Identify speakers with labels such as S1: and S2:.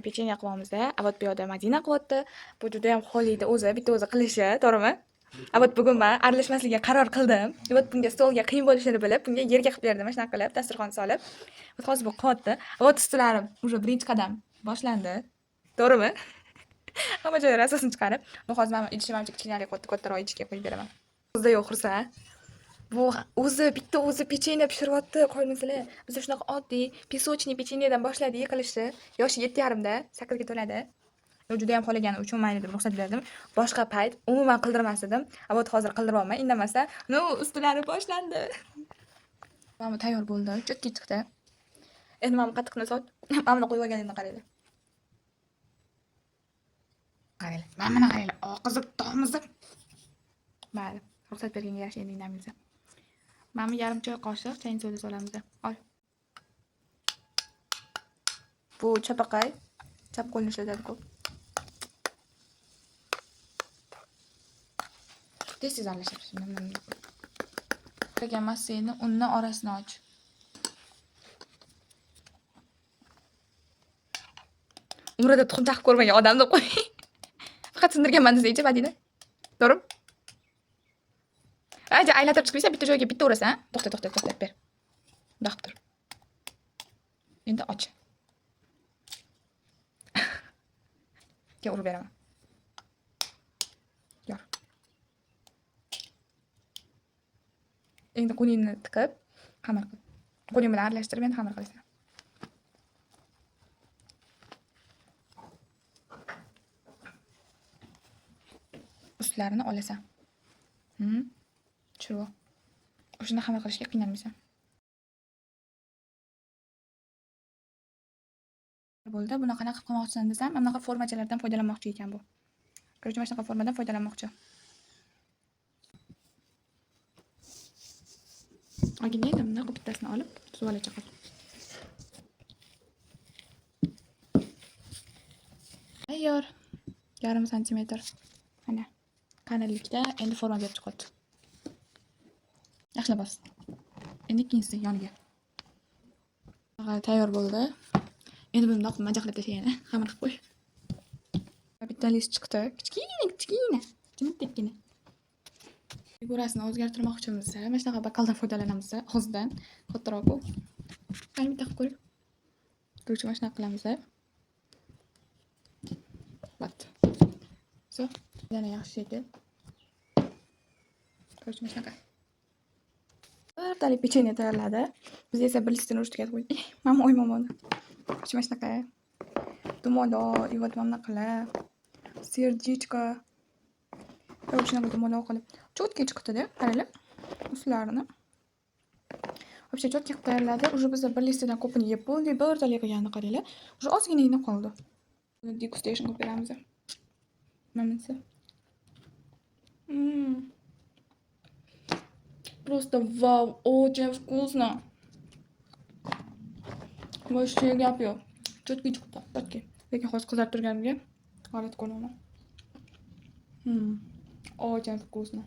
S1: pecheniya qilyapmiz-da. Avot bu yoqda Madina qilyapti. Bu juda ham xoliydi o'zi, bitta o'zi qilishi, to'g'rimi? Avot bugun men aralashmaslikka qaror qildim. Avot bunga stolga qiyin bo'lishini bilib, bunga yerga qilib berdim, mana shunaqa qilib, dasturxon solib. Hozir bu qilyapti. Avot ustularim уже birinchi qadam boshlandi. To'g'rimi? Hamma joylar asosini chiqarib, hozir men idishim ham kichkinalik qilyapti, kattaroq idishga qo'yib beraman. O'zida yo'q xursa. Bu o'zi bitta o'zi pecheniya pishiryapti, qo'ymasizlar. Biz shunaqa oddiy pesочный pechenyedan boshladik qilishni. Yoshi 7,5da, 8ga to'ladi. Juda ham xohlagani uchun mayli deb ruxsat berdim. Boshqa payt umuman qildirmas edim. Avot hozir qildiryapman, indamasa, no ustilari boshlandi. Mana tayyor bo'ldi, chotki chiqdi. Endi men qatiqni sot, mana qo'yib olganimni qaranglar. Qaranglar, mana qaranglar, oqizib tomizib. Mayli, ruxsat berganga yarasha endi indamiz. Mana yarim choy qoshiq chayin soda solamiz. Ol. Bu chapaqay, chap qo'lni ishlatadi ko'p. Tez aralashamiz. Qilgan massani unni orasini och. Umrida tuxum chaqib ko'rmagan odamni qo'y. Faqat sindirganman desa-chi, Madina. To'g'rimi? Aja aylantirib chiqib bitta joyga bitta urasan. To'xta, ber. Bundoq tur. Endi och. Ga urib beraman. Yor. Endi qo'lingni tiqib, xamir qil. Qo'ling bilan aralashtirib, endi xamir qilasan. Ustlarini olasan. Tushirib. O'shani xamir qilishga qiynalmaysan. Bo'ldi. Buni qanaqa qilmoqchisan desam, mana bunaqa formachalardan foydalanmoqchi ekan bu. Korоче, mana shunaqa formadan foydalanmoqchi. Agina bundan bittasini olib, suvalacha qil. Tayyor. 1,5 santimetr. Mana qalinlikda endi forma berib chiqyapti. Yaxshilab bos. Endi ikkinchisi yoniga. Tayyor bo'ldi. Endi buni bundoq majja qilib tashlayman, xamir qilib qo'y. Bitta list chiqdi. Kichkina. Jimitekkina. Figurasini o'zgartirmoqchimiz. Mana shunaqa bakaldan foydalanamiz. Hozirdan kattaroq bu. Qani bitta qilib ko'ring. Korоче, mana shunaqa qilamiz. Bat. So, yana yaxshi shekil. Korоче, mana shunaqa. Birdalik pecheniya tayyorladi. Biz esa bir listini ustiga qo'ydik. Mama o'ymamoni. Korоче, mana shunaqa. Dumalo, ivot mana qilib. Serdichka. Korоче, shunaqa dumalo qilib. Chotki chiqdi-da, qaranglar. Ustlarini. Вообще chotki qilib tayyorladi. Уже biz bir listidan ko'pini yeb bo'ldik. Birdalik qilganini qaranglar. Уже ozgina qoldi. Buni degustation qilib beramiz. Mamasi. Просто вау, очень вкусно. Вообще gap yo'q. Chotki chiqdi, chotki. Lekin hozir qizarib turganimga g'alati ko'raman. Очень вкусно.